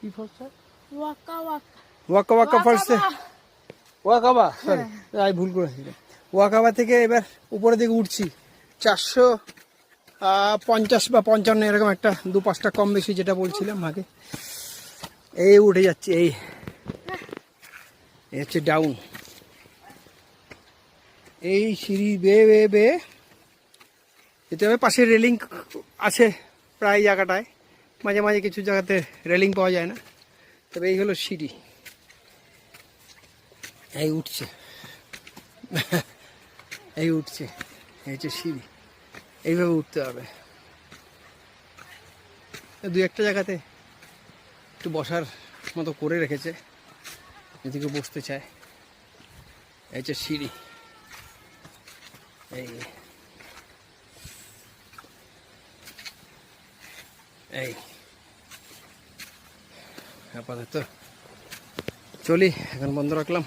কি ফলস? ওয়াকা ওয়াকা ওয়াকা ওয়াকা ফলসে ওয়াকাবা, সরি আমি ভুল করেছি। ওয়াকাবা থেকে এবার উপরের দিকে উঠছি 450 বা 55 এরকম একটা 2-5টা কম বেশি যেটা বলছিলাম আগে। এই উঠে যাচ্ছে, এই হচ্ছে ডাউন। এই সিঁড়ি বেয়ে বেয়ে বেয়ে যেতে হবে। পাশে রেলিং আছে প্রায় জায়গাটায়, মাঝে মাঝে কিছু জায়গাতে রেলিং পাওয়া যায় না। তবে এই হলো সিঁড়ি, এই উঠছে এই উঠছে, এই হচ্ছে সিঁড়ি, এইভাবে উঠতে হবে। দু একটা জায়গাতে একটু বসার মতো করে রেখেছে, যদি কেউ বসতে চায়। এই হচ্ছে সিঁড়ি, এই এই আপাতত চলি, এখন বন্ধ রাখলাম।